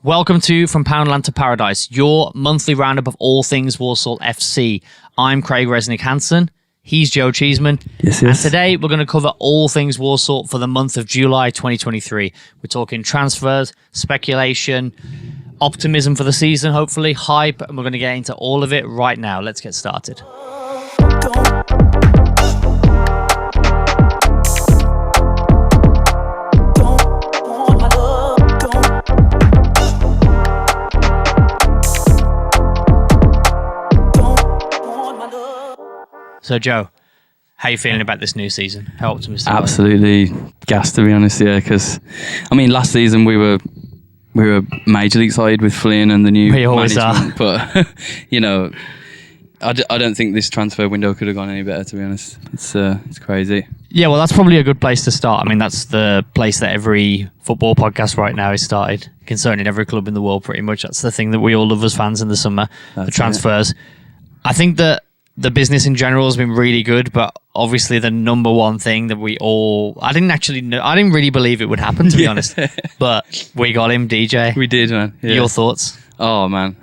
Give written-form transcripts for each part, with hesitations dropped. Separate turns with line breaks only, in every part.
Welcome to From Poundland to Paradise, your monthly roundup of all things Walsall FC. I'm Craig Resnik-Hanson. He's Joe Cheeseman.
Yes.
And today we're going to cover all things Walsall for the month of July 2023. We're talking transfers, speculation, optimism for the season, hopefully, hype, and we're going to get into all of it right now. Let's get started. So, Joe, how are you feeling about this new season? How optimistic are you?
Absolutely gassed, to be honest, yeah, because, I mean, last season we were majorly excited with Flynn and the new
We always
management, but, you know, I don't think this transfer window could have gone any better, to be honest. It's crazy.
Yeah, well, that's probably a good place to start. I mean, that's the place that every football podcast right now is started, concerning every club in the world, pretty much. That's the thing that we all love as fans in the summer, the transfers. It. I think that the business in general has been really good, but obviously the number one thing that I didn't really believe it would happen, to be honest. But we got him, DJ.
We did, man. Yeah.
Your thoughts?
Oh, man.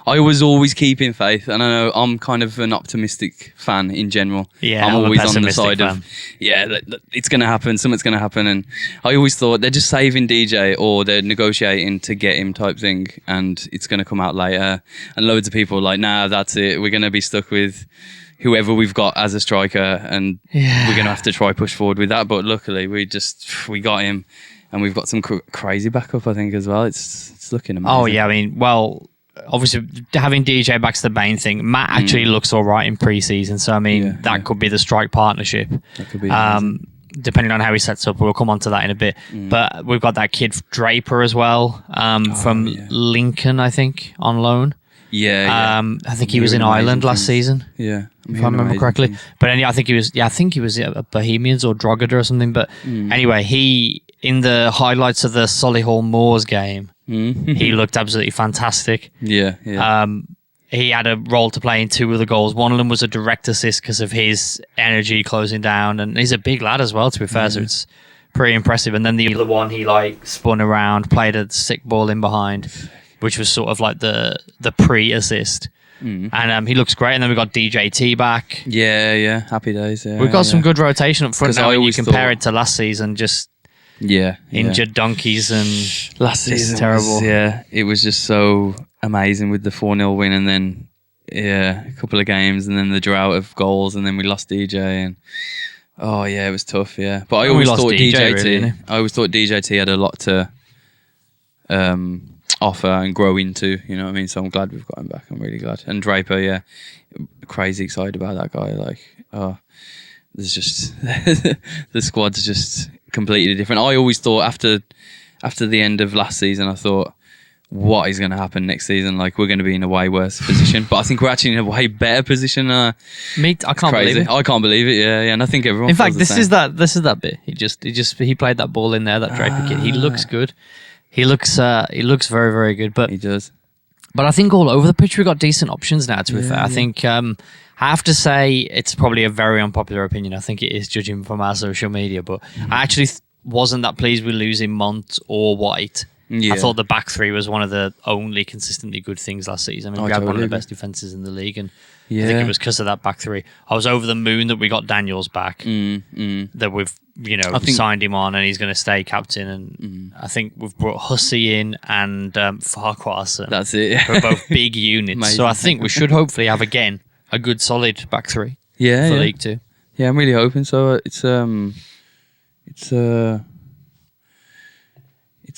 I was always keeping faith. And I know I'm kind of an optimistic fan in general.
Yeah,
I'm always on the side
fan.
of, it's going to happen. Something's going to happen. And I always thought they're just saving DJ or they're negotiating to get him type thing. And it's going to come out later. And loads of people are like, nah, that's it. We're going to be stuck with whoever we've got as a striker. And we're going to have to try push forward with that. But luckily, we got him. And we've got some crazy backup, I think, as well. It's looking amazing.
Oh, yeah. I mean, well, obviously, having DJ back's the main thing. Matt actually looks all right in pre-season. So, I mean, that could be the strike partnership.
That could be
depending on how he sets up. We'll come on to that in a bit. But we've got that kid Draper as well from Lincoln, I think, on loan.
Yeah.
I think he was in Ireland last season.
Yeah.
If I remember correctly. But anyway, I think he was at Bohemians or Drogheda or something. But anyway, he... In the highlights of the Solihull Moors game, he looked absolutely fantastic.
Yeah.
He had a role to play in two of the goals. One of them was a direct assist because of his energy closing down, and he's a big lad as well, to be fair, so it's pretty impressive. And then the other one, he spun around, played a sick ball in behind, which was sort of like the pre-assist. And he looks great. And then we got DJT back.
Yeah. Happy days. Yeah,
we've got some good rotation up front now. When you compare it to last season, just... injured donkeys and
last season
terrible.
It was just so amazing with the 4-0 win and then a couple of games and then the drought of goals and then we lost DJ and it was tough. But I always thought DJT had a lot to offer and grow into. You know what I mean? So I'm glad we've got him back. I'm really glad. And Draper, crazy excited about that guy. There's just the squad's just completely different. I always thought after the end of last season, I thought, what is going to happen next season? Like, we're going to be in a way worse position. But I think we're actually in a way better position.
I can't believe it.
I can't believe it. Yeah. And I think everyone.
In fact, this is that bit. He played that ball in there. That Draper kid. He looks good. He looks very, very good. But
he does.
But I think all over the pitch we've got decent options now. To be fair, I think. I have to say it's probably a very unpopular opinion. I think it is, judging from our social media. But I actually wasn't that pleased with losing Mont or White. I thought the back three was one of the only consistently good things last season. I mean, we had one of the best defences in the league, and I think it was because of that back three. I was over the moon that we got Daniels back, that we've signed him on, and he's going to stay captain. And I think we've brought Hussey in and Farquharson.
That's it.
Who are both big units. Amazing. So I think we should hopefully have again a good solid back three. For League Two.
Yeah, I'm really hoping so. It's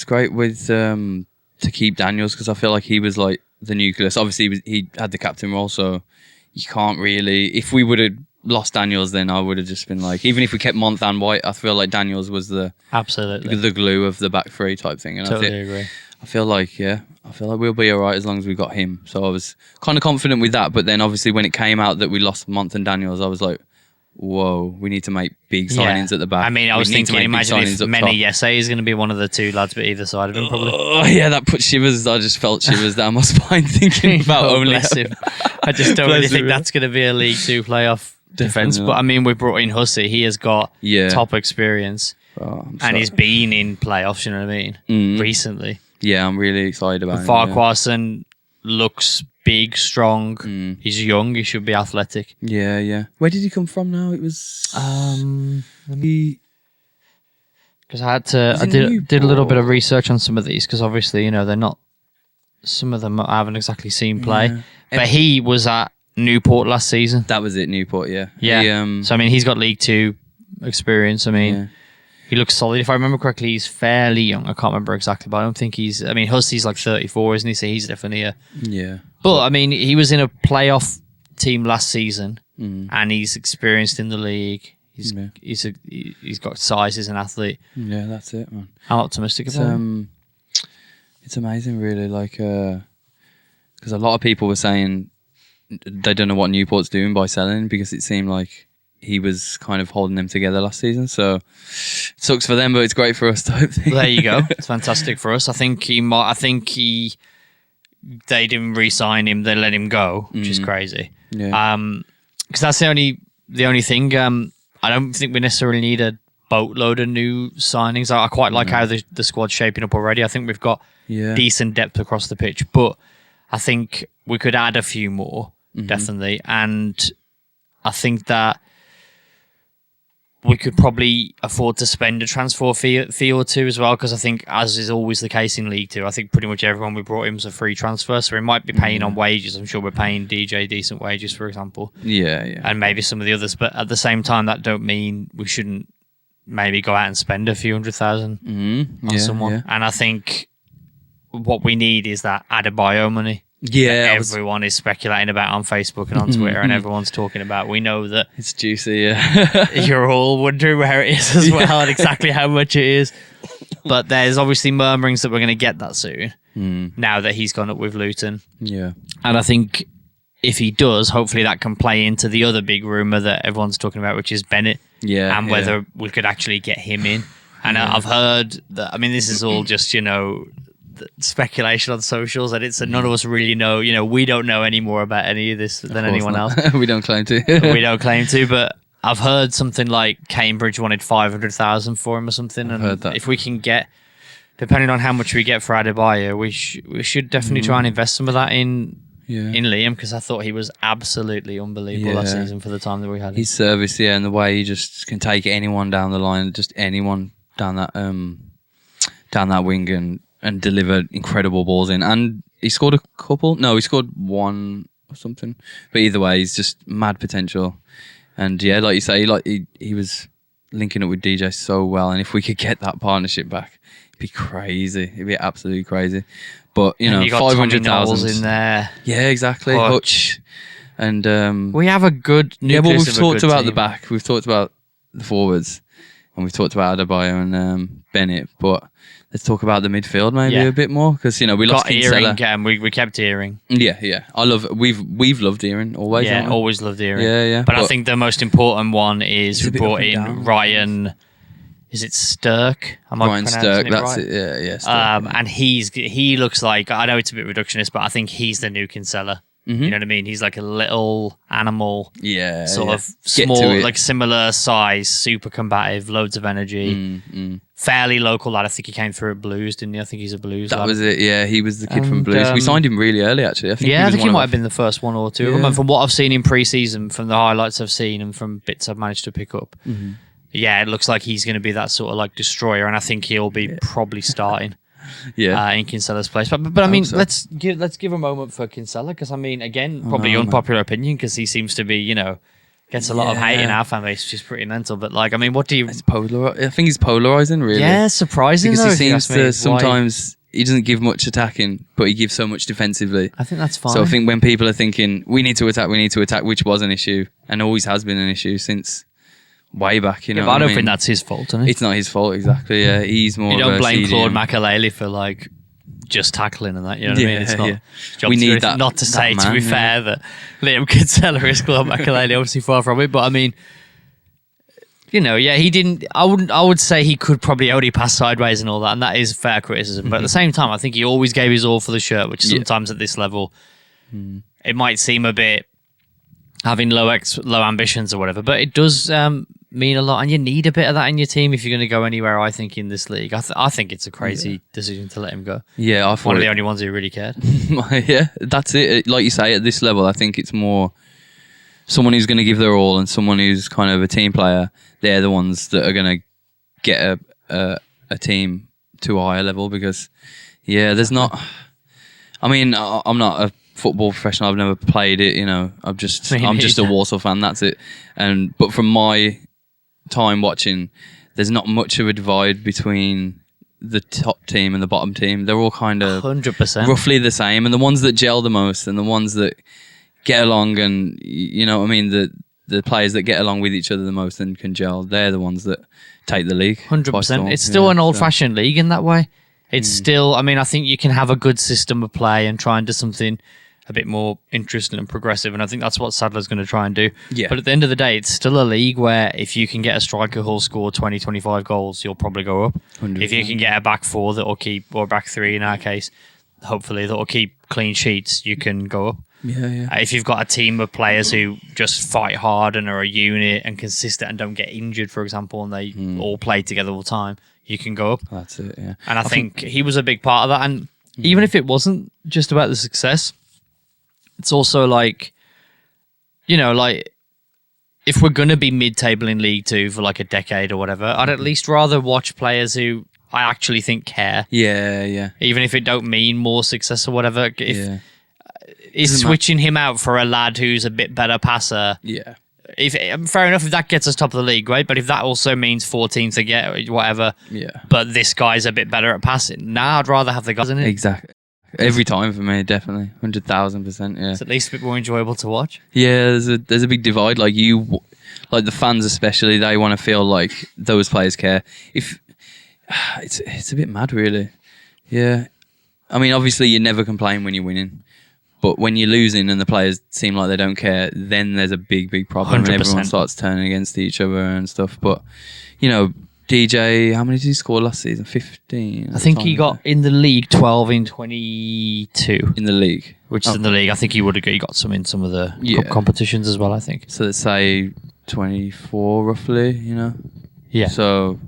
great with to keep Daniels because I feel like he was like the nucleus. Obviously, he had the captain role, so you can't really. If we would have lost Daniels, then I would have just been like, even if we kept Mont and White, I feel like Daniels was the glue of the back three type thing. And
totally agree.
I feel like we'll be all right as long as we got him. So I was kind of confident with that. But then obviously when it came out that we lost Mont and Daniels, I was like, whoa, we need to make big signings at the back.
I mean, I was thinking, imagine if Many Yesay is going to be one of the two lads at either side of him, probably.
Oh, yeah, that put shivers. I just felt shivers down my spine thinking about only him.
I just don't really think that's going to be a League Two playoff defence. But I mean, we brought in Hussey. He has got top experience. And he's been in playoffs, you know what I mean? Recently.
Yeah, I'm really excited about him.
Farquharson looks big, strong. He's young. He should be athletic.
Yeah. Where did he come from now? It was...
Because I did a little bit of research on some of these, because obviously, you know, they're not... Some of them I haven't exactly seen play. Yeah. But he was at Newport last season.
That was it, Newport, yeah.
Yeah. So, I mean, he's got League Two experience. I mean, he looks solid. If I remember correctly, he's fairly young. I can't remember exactly, but I don't think he's... I mean, Hussey's like 34, isn't he? So he's definitely a...
Yeah.
But, I mean, he was in a playoff team last season, and he's experienced in the league. He's got size as an athlete.
Yeah, that's it, man.
I'm optimistic about him.
It's amazing, really, like, because a lot of people were saying they don't know what Newport's doing by selling, because it seemed like he was kind of holding them together last season. So it sucks for them, but it's great for us type thing.
There you go. It's fantastic for us. I think they didn't re-sign him. They let him go, which is crazy.
Yeah.
Because that's the only thing. I don't think we necessarily need a boatload of new signings. I quite like how the squad's shaping up already. I think we've got decent depth across the pitch, but I think we could add a few more, definitely. And I think that we could probably afford to spend a transfer fee or two as well, because I think, as is always the case in League Two, I think pretty much everyone we brought in was a free transfer, so we might be paying on wages. I'm sure we're paying DJ decent wages, for example.
Yeah.
And maybe some of the others, but at the same time, that don't mean we shouldn't maybe go out and spend a few $100,000 on someone. Yeah. And I think what we need is that Adebayo money.
Yeah,
everyone is speculating about on Facebook and on Twitter, and everyone's talking about. We know that
it's juicy. Yeah,
you're all wondering where it is as well, and exactly how much it is. But there's obviously murmurings that we're going to get that soon. Now that he's gone up with Luton.
Yeah,
and I think if he does, hopefully that can play into the other big rumor that everyone's talking about, which is Bennett.
Yeah,
and whether we could actually get him in. And I've heard that. I mean, this is all just speculation on socials, and it's none of us really know. You know, we don't know any more about any of this than anyone else.
We don't claim to.
We don't claim to, but I've heard something like Cambridge wanted 500,000 for him or something. And
heard that.
If we can get, depending on how much we get for Adebayo, we should definitely try and invest some of that in Liam, because I thought he was absolutely unbelievable last season for the time that we had him.
His service, and the way he just can take anyone down the line, just anyone down that wing and deliver incredible balls in. And he scored a couple. No, he scored one or something. But either way, he's just mad potential. And yeah, like you say, like he was linking up with DJ so well. And if we could get that partnership back, it'd be crazy. It'd be absolutely crazy. But, you know, 500,000
in there.
Yeah, exactly. Hutch. And
we have a good nucleus.
Yeah, but we've talked about
team.
The back. We've talked about the forwards. And we've talked about Adebayo and Bennett. But let's talk about the midfield maybe a bit more, because, you know, we lost Kinsella.
We kept Earring.
Yeah. We've loved Earring always.
Yeah, always loved Earring.
Yeah.
But I think the most important one is we brought in Ryan. Is it Sturck?
Ryan Sturck. That's
right?
it. Yeah. Sturck,
and he looks like, I know it's a bit reductionist, but I think he's the new Kinsella. You know what I mean? He's like a little animal, sort of small, like similar size, super combative, loads of energy, fairly local lad. I think he came through at Blues, didn't he? I think he's a Blues lad.
That was it. Yeah, he was the kid from Blues. We signed him really early, actually. I think
he might have been the first one or two. Yeah. From what I've seen in pre-season, from the highlights I've seen, and from bits I've managed to pick up, it looks like he's going to be that sort of like destroyer, and I think he'll be probably starting. In Kinsella's place, but I mean, let's give a moment for Kinsella, because I mean, again, probably unpopular opinion, because he seems to be, you know, gets a lot of hate in our fan base, which is pretty mental. But like, I mean, what do you?
I think he's polarizing, really.
Yeah, surprising,
because
though,
he seems to sometimes he doesn't give much attacking, but he gives so much defensively.
I think that's fine.
So I think when people are thinking we need to attack, which was an issue and always has been an issue since way back, you know.
But I don't think that's his fault, isn't it?
It's not his fault, exactly. Yeah, he's more.
You don't blame Claude Makelele for like just tackling and that. You know what I mean? It's not.
We need that.
Not to say, to be fair, that Liam Kinsella is Claude Makelele. Obviously, far from it, but I mean, you know, he didn't. I would say he could probably only pass sideways and all that, and that is fair criticism. But at the same time, I think he always gave his all for the shirt, which sometimes at this level, it might seem a bit having low ambitions or whatever, but it does mean a lot, and you need a bit of that in your team if you're going to go anywhere. I think in this league, I think it's a crazy decision to let him go.
Yeah, I thought
one of the only ones who really cared.
Yeah, that's it. Like you say, at this level, I think it's more someone who's going to give their all and someone who's kind of a team player. They're the ones that are going to get a team to a higher level because, yeah, there's not. I mean, I'm not a football professional. I've never played it. I'm just a Walsall fan. That's it. But from my time watching, there's not much of a divide between the top team and the bottom team. They're all kind of
100%
roughly the same, and the ones that gel the most and the ones that get along, and you know what I mean, the players that get along with each other the most and can gel, they're the ones that take the league.
100%. It's still an old-fashioned league in that way. It's still, I mean, I think you can have a good system of play and try and do something a bit more interesting and progressive, and I think that's what Sadler's going to try and do.
Yeah.
But at the end of the day, it's still a league where if you can get a striker who'll score 20, 25 goals, you'll probably go up.
100%.
If you can get a back four that'll keep, or back three in our case, hopefully that'll keep clean sheets, you can go up.
Yeah.
If you've got a team of players who just fight hard and are a unit and consistent and don't get injured, for example, and they all play together all the time, you can go up.
That's it, yeah.
And I think he was a big part of that. And even if it wasn't just about the success, it's also like, if we're going to be mid-table in League Two for like a decade or whatever, I'd at least rather watch players who I actually think care.
Yeah.
Even if it don't mean more success or whatever. Is switching him out for a lad who's a bit better passer.
Yeah.
Fair enough if that gets us top of the league, right? But if that also means 14th to get whatever, but this guy's a bit better at passing, I'd rather have the guys in it.
Exactly. Every time for me, definitely 100,000%. Yeah,
it's at least a bit more enjoyable to watch.
Yeah, there's a big divide. Like the fans especially, they want to feel like those players care. If it's a bit mad, really. Yeah, I mean, obviously you never complain when you're winning. But when you're losing and the players seem like they don't care, then there's a big problem 100%. And everyone starts turning against each other and stuff. But, DJ, how many did he score last season? 15?
I think he got in the league 12 in 22.
In the league?
Which is in the league. I think he would have got some in some of the cup competitions as well, I think.
So let's say 24 roughly,
Yeah.
So,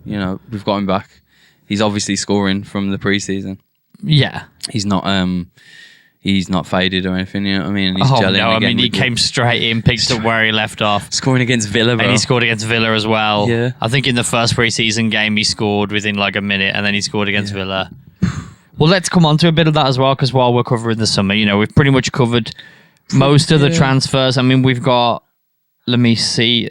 we've got him back. He's obviously scoring from the pre-season.
Yeah.
He's not faded or anything, you know what I mean? He's gelling again.
He came straight in, picked up where he left off.
Scoring against Villa, bro.
And he scored against Villa as well.
Yeah.
I think in the first pre-season game, he scored within like a minute, and then he scored against Villa. Well, let's come on to a bit of that as well, because while we're covering the summer, we've pretty much covered most of the transfers. I mean, we've got, let me see,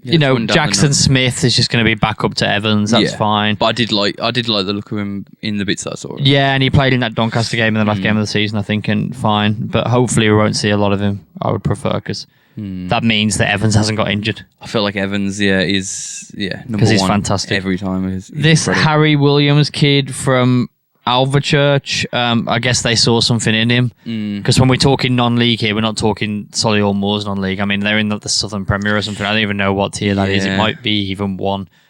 Jackson Smith is just going to be back up to Evans. That's fine.
But I did like the look of him in the bits that I saw.
Yeah, and he played in that Doncaster game in the last game of the season, I think, and fine. But hopefully we won't see a lot of him. I would prefer, because that means that Evans hasn't got injured.
I feel like Evans, is number one.
He's fantastic
every time.
This incredible. Harry Williams kid from Alvechurch, I guess they saw something in him, because when we're talking non-league here, we're not talking Solihull Moors non-league. I mean, they're in the Southern Premier or something. I don't even know what tier that is. It might be even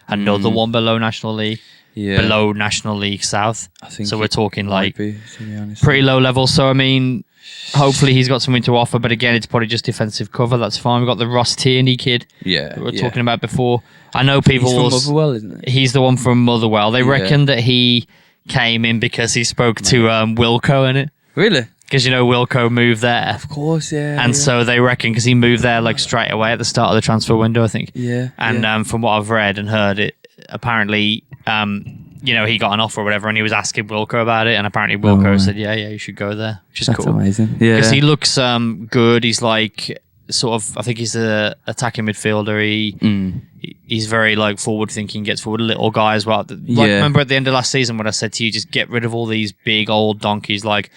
another one below National League, below National League South. I think so. We're talking like pretty low level. So I mean, hopefully he's got something to offer. But again, it's probably just defensive cover. That's fine. We've got the Ross Tierney kid. That we were talking about before. I know people.
He's from Motherwell, isn't it?
He's the one from Motherwell. They reckon that he came in because he spoke to Wilco in it.
Really?
Because Wilco moved there.
Of course, yeah.
And so they reckon because he moved there like straight away at the start of the transfer window, I think.
Yeah.
And from what I've read and heard, it apparently, he got an offer or whatever, and he was asking Wilco about it, and apparently Wilco said, yeah, you should go there, which is
That's
cool.
Amazing. Yeah.
Because he looks good. He's like sort of, I think he's a attacking midfielder. He's very like forward thinking, gets forward, little guy as well. Remember at the end of last season when I said to you, just get rid of all these big old donkeys. Like,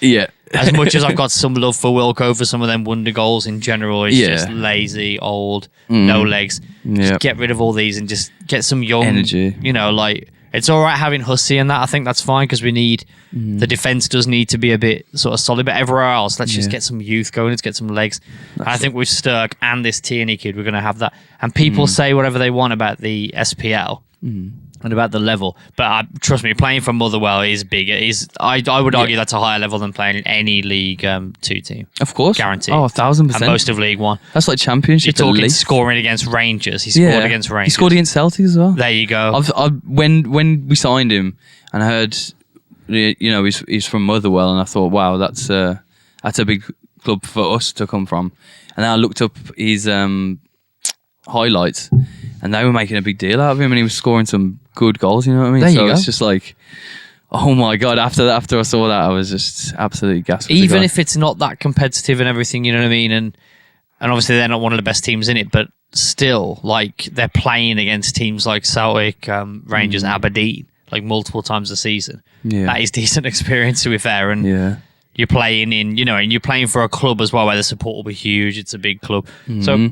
as much as I've got some love for Wilco for some of them wonder goals in general, he's just lazy, old, no legs. Just get rid of all these and just get some young
energy.
It's all right having Hussey and that. I think that's fine, because we need the defense does need to be a bit sort of solid. But everywhere else, let's just get some youth going. Let's get some legs. I think with Sturk and this Tierney kid, we're going to have that. And people say whatever they want about the SPL. and about the level. But trust me, playing for Motherwell is bigger. I would argue that's a higher level than playing in any League 2 team.
Of course.
Guaranteed.
Oh, 1,000%.
And most of League 1.
That's like Championship.
You're
at
talking
least.
scoring against Rangers. He scored against Rangers.
He scored against Celtic as well.
There you go.
When we signed him and I heard, he's from Motherwell, and I thought, wow, that's a big club for us to come from. And then I looked up his highlights, and they were making a big deal out of him, and he was scoring some good goals. You know what I mean?
There you
so
go.
it's just like, oh my god! After I saw that, I was just absolutely gasped.
Even if it's not that competitive and everything, you know what I mean, and obviously they're not one of the best teams in it, but still, like they're playing against teams like Celtic, Rangers, Aberdeen, like multiple times a season.
Yeah.
That is decent experience, to be fair, and
yeah.
you're playing in, and you're playing for a club as well where the support will be huge. It's a big club, so.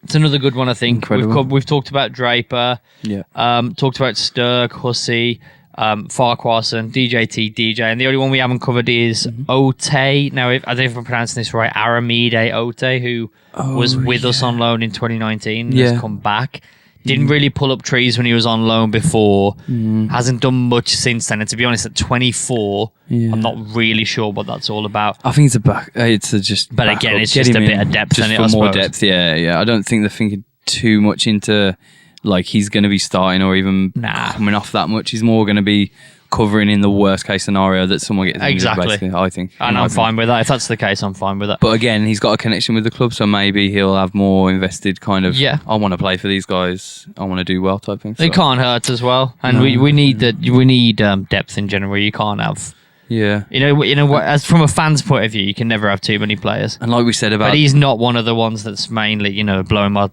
It's another good one, I think.
Incredible.
We've talked about Draper, talked about Sturck, Hussey, Farquharson, DJ, and the only one we haven't covered is Ote. Now, I don't know if I'm pronouncing this right, Aramide Ote, who was with us on loan in 2019 and has come back. Didn't really pull up trees when he was on loan before. Hasn't done much since then. And to be honest, at 24, I'm not really sure what that's all about.
I think it's just.
But again, it's just a bit of depth
just
in it,
for
I
more
suppose.
depth. Yeah. I don't think they're thinking too much into like he's going to be starting or even coming off that much. He's more going to be covering in the worst case scenario that someone gets injured,
Exactly.
basically, I think.
And I'm fine with that. If that's the case, I'm fine with that.
But again, he's got a connection with the club, so maybe he'll have more invested kind of, I want to play for these guys, I want to do well type thing.
They can't hurt as well. And we need that. We need depth in general. You can't have...
Yeah.
You know what? As from a fan's point of view, you can never have too many players.
And like we said about...
But he's not one of the ones that's mainly, blowing my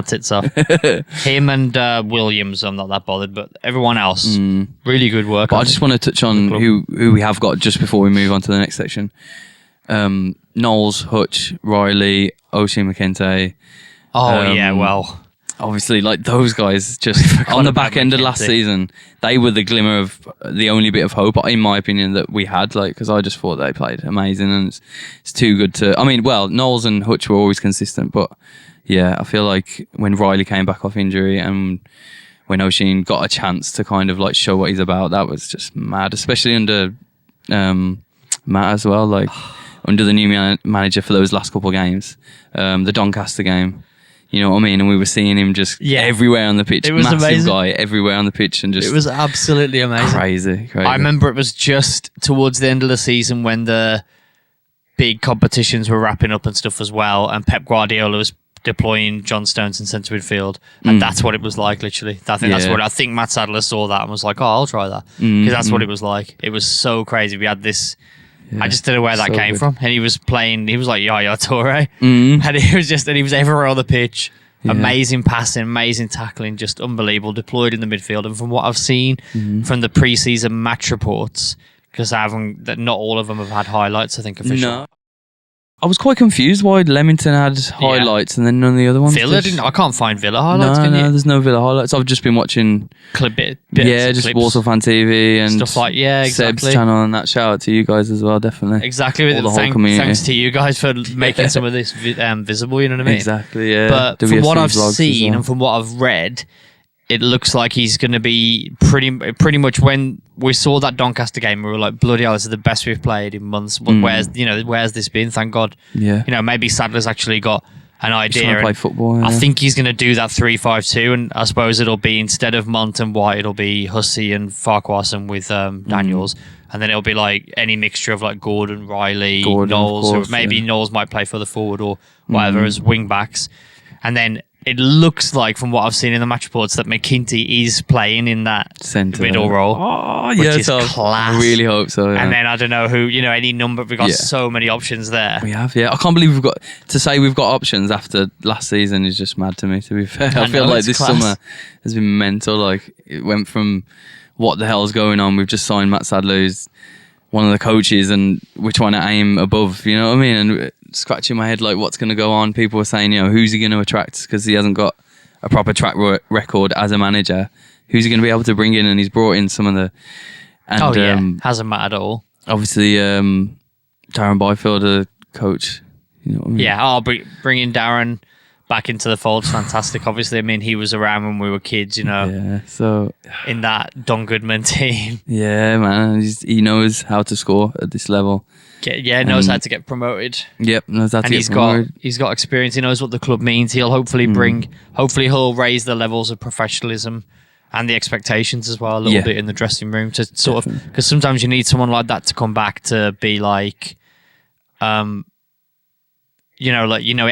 tits off. Him and Williams, I'm not that bothered, but everyone else, really good work.
But I just want to touch on who we have got just before we move on to the next section. Knowles, Hutch, Riley, Oshie McKenzie. Obviously, like those guys, just on the back end of last season, they were the glimmer of the only bit of hope, in my opinion, that we had. Like, because I just thought they played amazing, and it's too good to. I mean, well, Knowles and Hutch were always consistent, but yeah, I feel like when Riley came back off injury and when Oshie got a chance to kind of like show what he's about, that was just mad, especially under Matt as well, like under the new manager for those last couple of games, the Doncaster game. You know what I mean? And we were seeing him just everywhere on the pitch.
It was
massive
amazing.
guy everywhere on the pitch, and just
it was absolutely amazing.
Crazy.
I remember it was just towards the end of the season when the big competitions were wrapping up and stuff as well, and Pep Guardiola was deploying John Stones in centre midfield, and that's what it was like. Literally, I think Matt Sadler saw that and was like, "Oh, I'll try that," because that's what it was like. It was so crazy. We had this. I just don't know where that came from. And he was playing, he was like Yaya Toure. And he was everywhere on the pitch. Yeah. Amazing passing, amazing tackling, just unbelievable. Deployed in the midfield. And from what I've seen from the pre-season match reports, because not all of them have had highlights, I think, officially.
No. I was quite confused why Leamington had highlights and then none of the other ones.
Villa didn't. I can't find Villa highlights.
No, there's no Villa highlights. I've just been watching just Walsall Fan TV and
stuff like
Seb's channel and that. Shout out to you guys as well, definitely.
Exactly.
The whole community.
Thanks to you guys for making some of this visible. You know what I mean?
Exactly. Yeah.
But
WFC
from what I've seen
well.
and from what I've read, it looks like he's going to be pretty much. When we saw that Doncaster game, we were like, bloody hell, this is the best we've played in months. Where's this been? Thank God.
Yeah.
Maybe Sadler's actually got an idea.
Play football. Yeah.
I think he's going to do that 3-5-2, and I suppose it'll be, instead of Mont and White, it'll be Hussey and Farquharson with Daniels. And then it'll be like any mixture of like Gordon, Riley, Knowles, or maybe Knowles might play further forward or whatever as wing backs. And then it looks like, from what I've seen in the match reports, that McKinty is playing in that middle role.
Oh,
which is class.
I really hope so. Yeah.
And then I don't know who, any number. We've got so many options there.
We have, I can't believe we've got options after last season is just mad to me, to be fair. I feel like this summer has been mental. Like, it went from what the hell's going on? We've just signed Matt Sadler, who's one of the coaches, and we're trying to aim above, you know what I mean? And scratching my head like, what's going to go on? People were saying, who's he going to attract, because he hasn't got a proper track record as a manager. Who's he going to be able to bring in? And he's brought in some of the... And,
hasn't mattered at all.
Obviously, Darren Byfield, a coach. You know what I mean?
Yeah, I'll bring in Darren back into the fold is fantastic. Obviously, I mean, he was around when we were kids, you know.
Yeah, so
in that Don Goodman team.
Yeah, man, he knows how to score at this level.
Knows how to get promoted.
Yep, knows how to get promoted.
He's got experience. He knows what the club means. He'll hopefully he'll raise the levels of professionalism and the expectations as well a little bit in the dressing room to sort of, because sometimes you need someone like that to come back to be like, it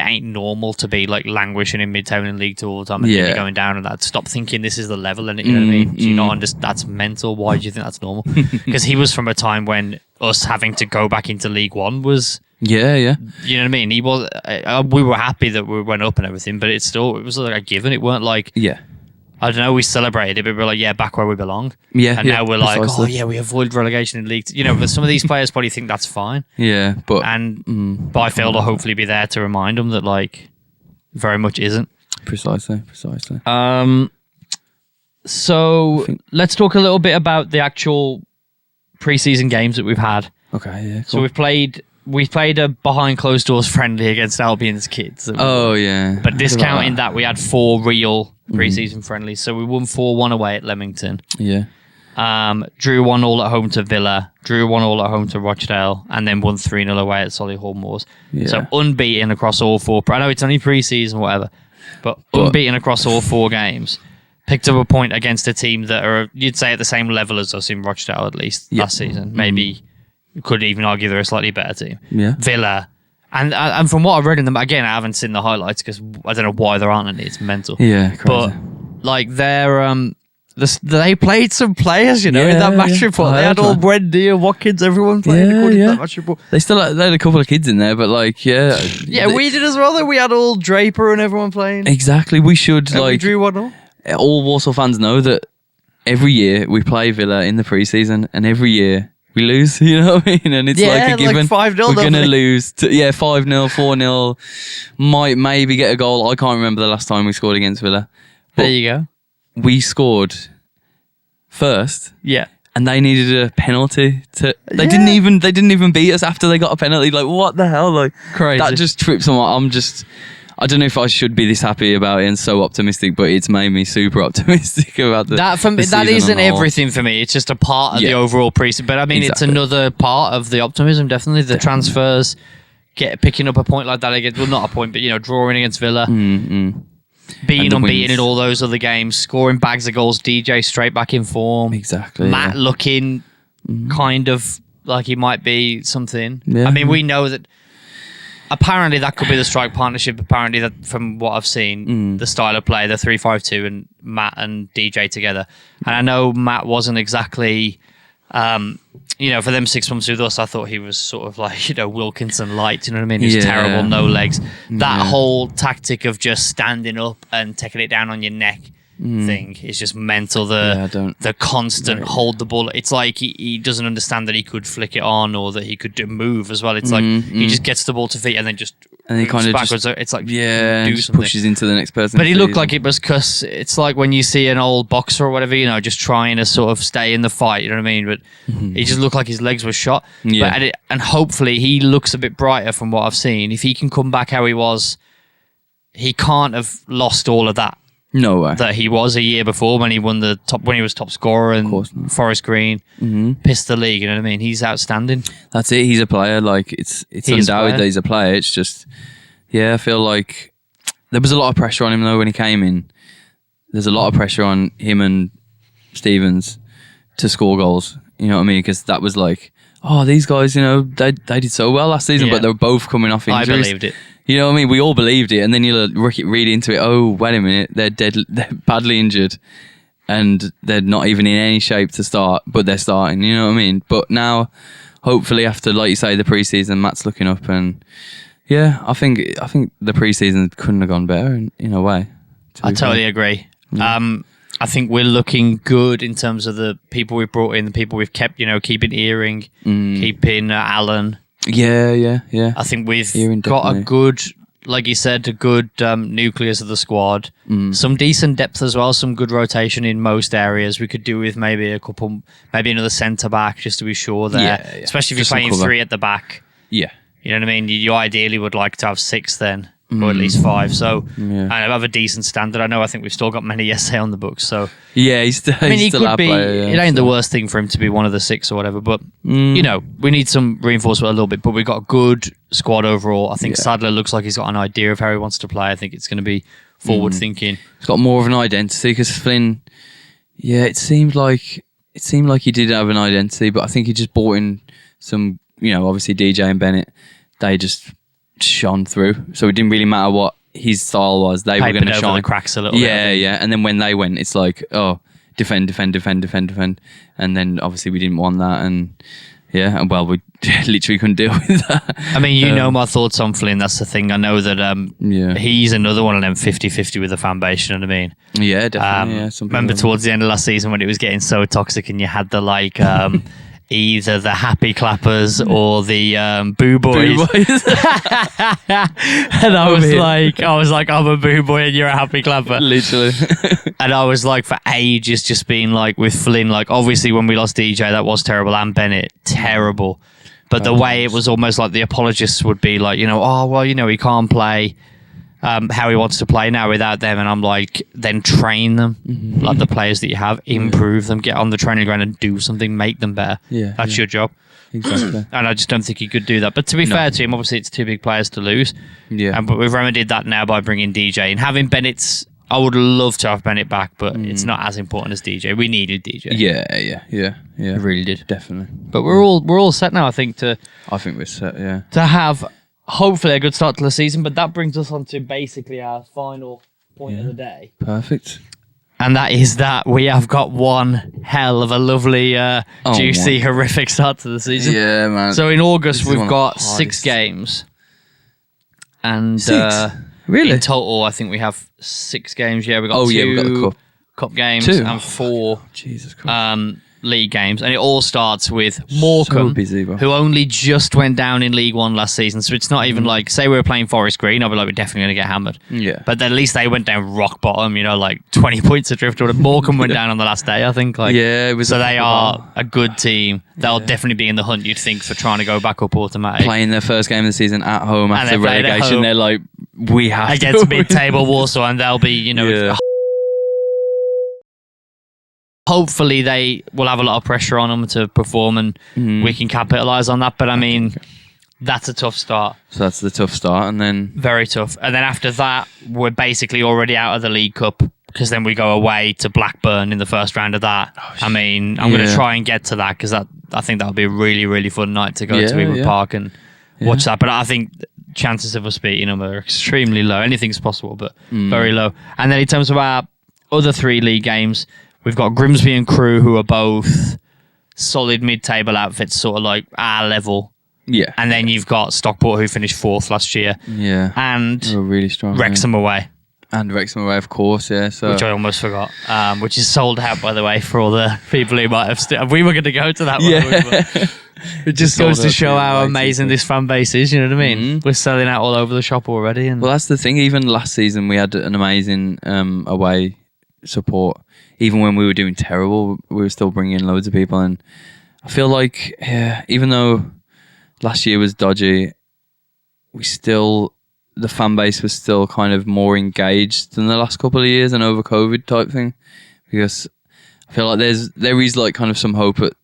ain't normal to be like languishing in mid-table in League 2 all the time and then you're going down and that. Stop thinking this is the level, and you know what I mean? Do you not understand? That's mental. Why do you think that's normal? Because he was from a time when us having to go back into League 1 was...
Yeah.
You know what I mean? He was. We were happy that we went up and everything, but it was like a given. It weren't like...
Yeah.
I don't know, we celebrated it, but we were like, back where we belong.
Yeah.
And now we're
precisely.
like, we avoid relegation in League 2. You know, but some of these players probably think that's fine.
Yeah, but...
And Byfield will hopefully be there to remind them that, like, very much isn't.
Precisely.
So, let's talk a little bit about the actual pre-season games that we've had.
Okay, yeah, cool.
So, we played a behind closed doors friendly against Albion's kids.
Oh, yeah.
But discounting that, we had 4 real pre-season friendlies. So we won 4-1 away at Leamington.
Yeah.
Drew 1-1 at home to Villa. Drew 1-1 at home to Rochdale. And then won 3-0 away at Solihull Moors. Yeah. So unbeaten across all 4. I know it's only pre-season, whatever. But unbeaten across all 4 games. Picked up a point against a team that are, you'd say, at the same level as us in Rochdale, at least, last season. Maybe... Could even argue they're a slightly better team.
Yeah.
Villa. And from what I've read in them, again, I haven't seen the highlights because I don't know why there aren't any. It's mental.
Yeah, crazy.
But, like, they played some players, in that match report. They had all Wendy, Watkins, everyone playing according to that match report.
They had a couple of kids in there, but, like,
Yeah, we did as well, though. We had all Draper and everyone playing.
Exactly. We should,
we drew 1-0.
All Walsall fans know that every year we play Villa in the pre-season, and every year... we lose, you know what I mean? And it's like a given.
Like 5-0,
we're going to lose. 5-0, 4-0. Might maybe get a goal. I can't remember the last time we scored against Villa.
But there you go.
We scored first.
Yeah.
And they needed a penalty they didn't even beat us after they got a penalty. Like, what the hell? Like,
crazy.
That just trips on. I don't know if I should be this happy about it and so optimistic, but it's made me super optimistic about
that isn't everything for me. It's just a part of the overall preseason. But I mean, it's another part of the optimism. Definitely the transfers, picking up a point like that against. Well, not a point, but drawing against Villa, being unbeaten in all those other games, scoring bags of goals. DJ straight back in form.
Exactly.
Matt looking kind of like he might be something.
Yeah.
I mean, we know that. Apparently, that could be the strike partnership. Apparently, that from what I've seen, the style of play, the 3-5-2 and Matt and DJ together. And I know Matt wasn't exactly, for them 6 months with us, I thought he was sort of like, Wilkinson light. You know what I mean? He was terrible, no legs. That whole tactic of just standing up and taking it down on your neck thing is just mental. The constant hold the ball. It's like he doesn't understand that he could flick it on or that he could move as well. It's like he just gets the ball to feet and then just
he kind of
backwards. It's like
do just pushes into the next person.
But he looked like it was because it's like when you see an old boxer or whatever, just trying to sort of stay in the fight. You know what I mean? But he just looked like his legs were shot. Yeah. And hopefully he looks a bit brighter from what I've seen. If he can come back how he was, he can't have lost all of that.
No way.
That he was a year before when he won when he was top scorer and Forest Green pissed the league. You know what I mean? He's outstanding.
That's it. He's a player. Like it's undoubted that he's a player. It's just, I feel like there was a lot of pressure on him though when he came in. There's a lot of pressure on him and Stevens to score goals. You know what I mean? Because that was like, these guys, they did so well last season, but they were both coming off injuries.
I believed it.
You know what I mean? We all believed it, and then you read into it. Oh, wait a minute, they're badly injured, and they're not even in any shape to start, but they're starting. You know what I mean? But now, hopefully, after like you say, the preseason, Matt's looking up, and I think the preseason couldn't have gone better in a way.
I totally agree. I think we're looking good in terms of the people we've brought in, the people we've kept. Keeping Earring, keeping Allen.
Yeah.
I think we've got a good, like you said, a good nucleus of the squad. Some decent depth as well, some good rotation in most areas. We could do with maybe another centre back just to be sure there. Yeah. Especially if you're playing 3 at the back.
Yeah.
You know what I mean? You ideally would like to have 6 then. or at least 5. So and I have a decent standard. I think we've still got many yesterday on the books. So
yeah, he's still.
he
still
could be.
player,
it ain't the worst thing for him to be one of the 6 or whatever. But we need some reinforcement a little bit. But we've got a good squad overall. I think Sadler looks like he's got an idea of how he wants to play. I think it's going to be forward thinking.
He's got more of an identity because Flynn. Yeah, it seemed like he did have an identity, but I think he just brought in some. Obviously DJ and Bennett, they just shone through. So it didn't really matter what his style was. They were going to shine.
The cracks a little bit.
Yeah. And then when they went, it's like, defend. And then obviously we didn't want that. And yeah, well, we literally couldn't deal with that.
I mean, my thoughts on Flynn. That's the thing. I know that he's another one of them 50-50 with the fan base, you know what I mean?
Yeah, definitely.
Remember towards the end of last season when it was getting so toxic and you had the either the happy clappers or the boo boys. And I was like, I'm a boo boy and you're a happy clapper.
Literally.
And I was like, for ages, just being like with Flynn, like obviously when we lost DJ, that was terrible, and Bennett, terrible. But the way it was almost like the apologists would be like, he can't play how he wants to play now without them. And I'm like, then train them, like the players that you have, improve them, get on the training ground and do something, make them better.
Yeah,
that's your job.
Exactly.
And I just don't think he could do that. But to be fair to him, obviously it's 2 big players to lose.
Yeah.
But we've remedied that now by bringing DJ and having Bennett's. I would love to have Bennett back, but it's not as important as DJ. We needed DJ.
Yeah.
We really did.
Definitely.
But we're all set now, I think.
I think we're set. Yeah.
To have hopefully a good start to the season, but that brings us on to basically our final point of the day.
Perfect.
And that is that we have got one hell of a lovely, juicy, horrific start to the season.
Yeah, man.
So in August, we've got 6 games. And
6? Really?
In total, I think we have 6 games. Yeah, we've got
we've got the
cup games
2.
and 4
Jesus Christ.
league games, and it all starts with Morecambe,
So busy, bro.
who only just went down in League One last season. So it's not even like, say we were playing Forest Green, I'd be like, we're definitely going to get hammered.
Yeah.
But at least they went down rock bottom, like 20 points adrift. Morecambe went down on the last day, I think.
It was.
So they are a good team. They'll definitely be in the hunt, you'd think, for trying to go back up automatic.
Playing their first game of the season at home after relegation, they're like, we have
against
to
mid-table Walsall, and they'll be, hopefully they will have a lot of pressure on them to perform, and we can capitalise on that. But I mean, that's a tough start.
So that's the tough start, and then
very tough. And then after that, we're basically already out of the League Cup, because then we go away to Blackburn in the first round of that. I mean, I'm going to try and get to that, because I think that'll be a really, really fun night to go to Ewood Park and watch that. But I think chances of us beating them are extremely low. Anything's possible, but very low. And then in terms of our other 3 league games, we've got Grimsby and Crewe, who are both solid mid-table outfits, sort of like our level.
Yeah.
And then you've got Stockport, who finished 4th last year.
Yeah.
And
they were really strong.
Wrexham away.
And Wrexham away, of course, yeah. So.
Which I almost forgot. Which is sold out, by the way, for all the people who might have... we were going to go to that one.
Yeah.
It just goes to show how amazing this fan base is, you know what I mean? We're selling out all over the shop already. And
well, that's the thing. Even last season, we had an amazing away support. Even when we were doing terrible, we were still bringing in loads of people. And I feel like, even though last year was dodgy, the fan base was still kind of more engaged than the last couple of years and over COVID type thing. Because I feel like there is like kind of some hope at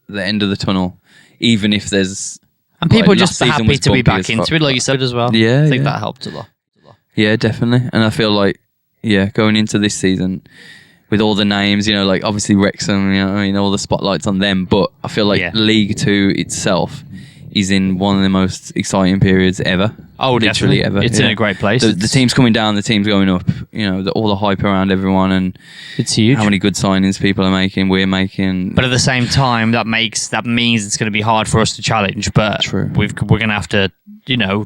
the end of the tunnel, even if there's...
And people just happy to be back into it, like you said as well.
Yeah,
I think that helped a lot.
Yeah, definitely. And I feel like, going into this season... with all the names, like obviously Wrexham, all the spotlights on them. But I feel like League 2 itself is in one of the most exciting periods ever.
Oh,
literally
definitely.
ever.
It's in a great place.
The team's coming down, the team's going up. All the hype around everyone, and
it's huge.
How many good signings people are making, we're making.
But at the same time, that means it's going to be hard for us to challenge. But
True.
we're going to have to,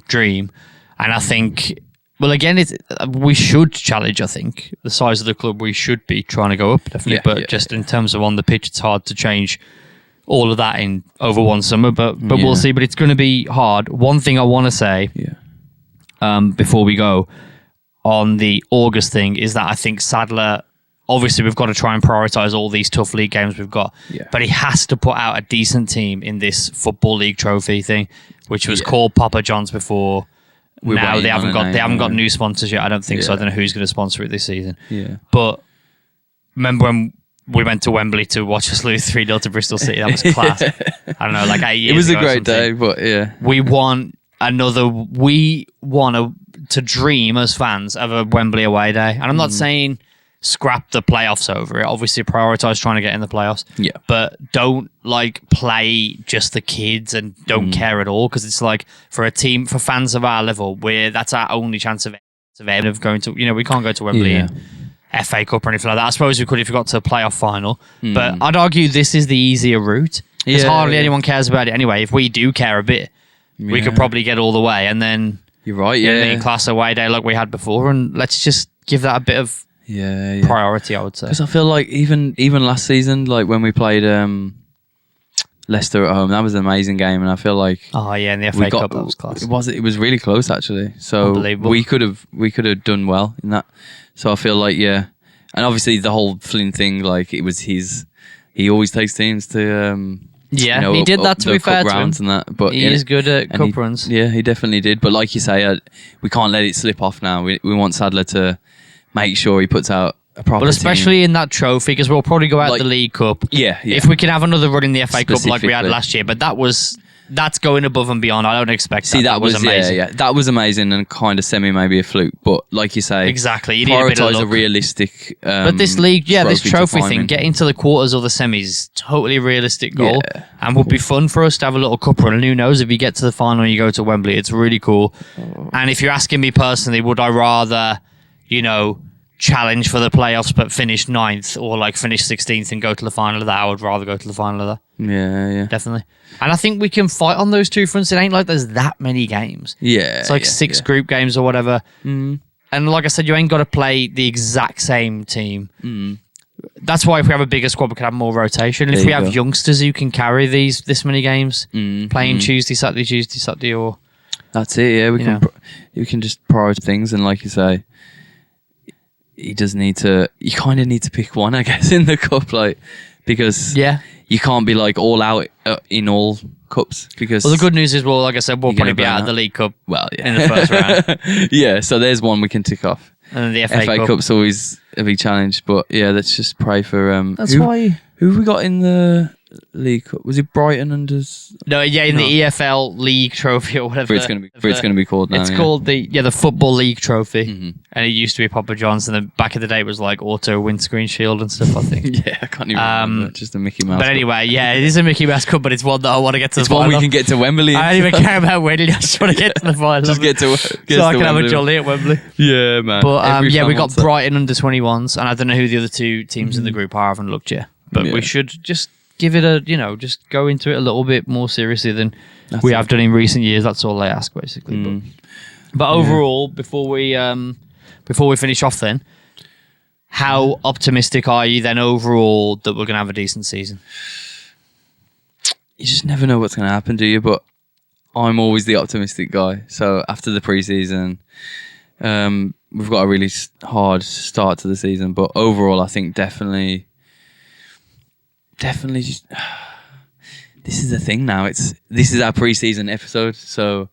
dream. And I think. Well, again, we should challenge, I think. The size of the club, we should be trying to go up, definitely. In terms of on the pitch, it's hard to change all of that in over one summer. But we'll see. But it's going to be hard. One thing I want to say before we go on the August thing is that I think Sadler, obviously, we've got to try and prioritise all these tough league games we've got.
Yeah.
But he has to put out a decent team in this Football League trophy thing, which was called Papa John's before. now they haven't got
new.
new sponsors yet. I don't think so. I don't know who's going to sponsor it this season.
Yeah.
But remember when we went to Wembley to watch us lose 3-0 to Bristol City? That was class. I don't know, like 8 years ago.
It was a
or
great
something.
day, but yeah.
We want to dream as fans of a Wembley away day. And I'm not saying scrap the playoffs over it. Obviously, prioritise trying to get in the playoffs.
Yeah.
But don't play just the kids and don't care at all, because it's like for fans of our level, that's our only chance of going to. We can't go to Wembley in FA Cup or anything like that. I suppose we could if we got to a playoff final. But I'd argue this is the easier route, because hardly anyone cares about it anyway. If we do care a bit, we could probably get all the way, and then
you're right. Yeah.
in class away day like we had before, and let's just give that a bit of priority, I would say.
Because I feel like even last season, like when we played Leicester at home, that was an amazing game, and I feel like
in the FA Cup that was class.
It was really close actually. So we could have done well in that. So I feel like and obviously the whole Flynn thing, like it was he always takes teams to
he did that, to be fair to him.
And that, but
he is good at cup runs.
Yeah, he definitely did. But like you say, we can't let it slip off now. We want Sadler to make sure he puts out a proper
But especially in that trophy, because we'll probably go out the League Cup.
Yeah.
If we can have another run in the FA Cup like we had last year, but that's going above and beyond. I don't expect that.
That was amazing. Yeah, that was amazing and kind of maybe a fluke. But like you say,
exactly, you need a bit of luck.
A realistic.
But this league, this trophy thing, getting to the quarters or the semis, totally realistic goal, and would be fun for us to have a little cup run. And who knows, if you get to the final and you go to Wembley, it's really cool. And if you're asking me personally, would I rather, challenge for the playoffs but finish 9th, or finish 16th and go to the final of that? I would rather go to the final of that.
Yeah.
Definitely. And I think we can fight on those two fronts. It ain't like there's that many games.
Yeah.
It's 6 group games or whatever. And like I said, you ain't got to play the exact same team. That's why if we have a bigger squad, we can have more rotation. And if we have youngsters who can carry this many games, playing Tuesday, Saturday, or...
That's it, yeah. We can just prioritize things, and like you say, you kind of need to pick one, I guess, in the cup, because you can't be all out in all cups, because
the good news is, like I said, we'll probably be out of the League Cup in the first round.
Yeah, so there's one we can tick off.
And the FA
Cup's always a big challenge, but let's just pray for who have we got in the League Cup? Was it Brighton under?
No, in the EFL League Trophy or whatever
it's going to be called now.
It's called the Football League Trophy, and it used to be Papa John's, and then back in the day it was auto windscreen shield and stuff, I think.
I can't even remember. Just a Mickey Mouse.
But anyway, it is a Mickey Mouse Cup, but it's one that I want to get to.
It's one we can get to Wembley.
I don't even care about winning. I just want to get to the final.
Just get to
so I can have a jolly at Wembley.
Yeah, man.
But we got Brighton under 21s, and I don't know who the other two teams in the group are. I haven't looked yet, but we should just give it just go into it a little bit more seriously than we have done in recent years. That's all I ask, basically. But overall, before we finish off, then, how optimistic are you then overall that we're going to have a decent season?
You just never know what's going to happen, do you? But I'm always the optimistic guy. So after the preseason, we've got a really hard start to the season. But overall, I think definitely just, this is the thing now. This is our pre-season episode, so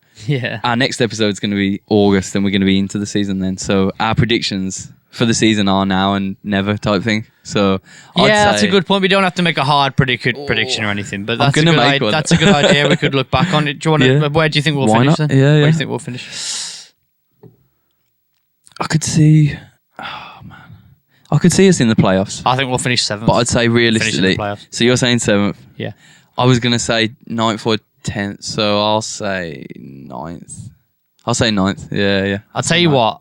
our next episode is going to be August, and we're going to be into the season then. So our predictions for the season are now and never type thing. So
that's a good point. We don't have to make a hard prediction or anything, but that's a good idea. We could look back on it. Do you want to? Where do you think we'll finish then? Where do you think we'll finish?
I could see. I could see us in the playoffs.
I think we'll finish 7th.
But I'd say realistically. So you're saying 7th?
Yeah.
I was going to say 9th or 10th, so I'll say 9th. Yeah.
I'll tell you what.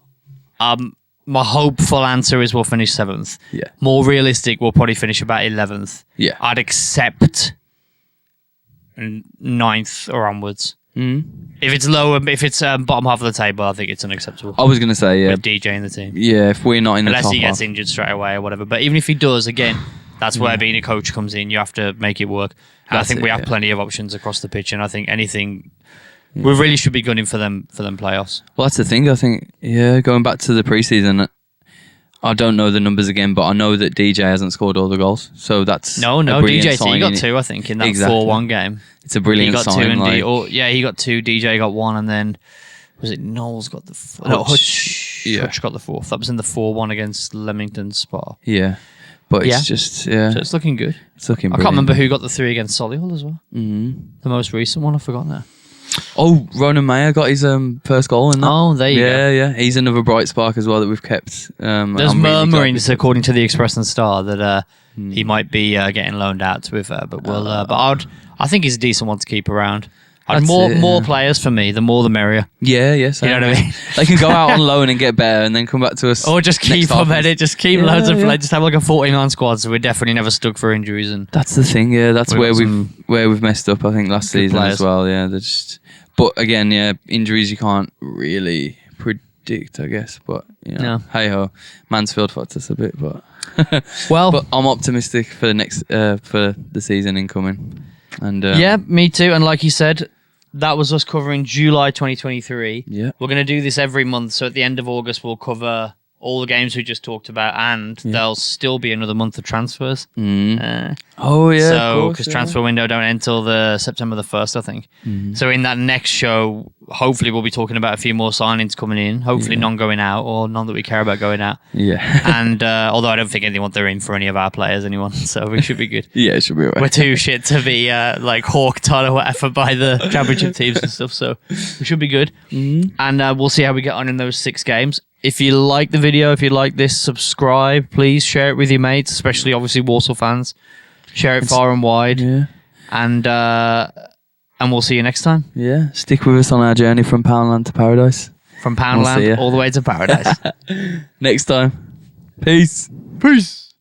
My hopeful answer is we'll finish 7th.
Yeah.
More realistic, we'll probably finish about 11th.
Yeah.
I'd accept 9th or onwards. If it's lower, if it's bottom half of the table, I think it's unacceptable.
I was going to say,
with DJ in the team.
Yeah, if we're not in the top half.
Unless he gets injured straight away or whatever. But even if he does, again, that's where being a coach comes in. You have to make it work. And I think we have plenty of options across the pitch, and I think anything... We really should be gunning for them playoffs.
Well, that's the thing. I think, going back to the preseason, I don't know the numbers again, but I know that DJ hasn't scored all the goals. So that's
DJ, so he got 2, I think, in that 4-1 game.
It's a brilliant sign.
He got 2, DJ got 1, and then Was it Knowles got the fourth?
Hutch.
No, Hutch.
Yeah.
Hutch got the fourth. That was in the 4-1 against Leamington Spa.
Yeah. But
Yeah.
it's just,
So it's looking good.
it's looking
I
brilliant.
can't remember who got the 3 against Solihull as well.
Mm-hmm.
The most recent one, I've forgotten that.
Oh, Ronan Mayer got his first goal in that.
Oh, there you go.
Yeah. He's another bright spark as well that we've kept.
There's
I'm really glad
murmurings,
we-
according to the Express and Star, that he might be getting loaned out. To be fair, but I think he's a decent one to keep around. And
That's
more
it.
players for me. The more, the merrier.
Yeah.
You know what I mean?
They can go out on loan and get better, and then come back to us.
Or just keep
next
them
half.
at it. Just keep loads of play. Just have like a 14-man squad, so we're definitely never stuck for injuries. And
That's the thing. Yeah, that's
We've
where
got
we've messed up. I think last
good
season
players.
as well. Yeah, they're just. But again, yeah, injuries you can't really predict, I guess. But
No.
hey ho, Mansfield fucked us a bit, but
well,
but I'm optimistic for the next for the season incoming. And
yeah, me too. And like you said, that was us covering July 2023.
Yeah.
We're going to do this every month. So at the end of August, we'll cover all the games we just talked about, and there'll still be another month of transfers.
Oh yeah,
So because transfer window don't end till the September the 1st, I think. So in that next show, hopefully we'll be talking about a few more signings coming in. Hopefully none going out, or none that we care about going out.
Yeah.
And although I don't think anyone they're in for any of our players, anyone, so we should be good.
Yeah, it should be alright.
We're too shit to be like hawked on or whatever by the championship teams and stuff, so we should be good. And we'll see how we get on in those 6 games. If you like the video, if you like this, subscribe. Please share it with your mates, especially obviously Walsall fans. Share it far and wide.
Yeah.
And we'll see you next time.
Yeah. Stick with us on our journey from Poundland to paradise.
From
see
Poundland
ya.
all the way to paradise.
Next time. Peace.
Peace.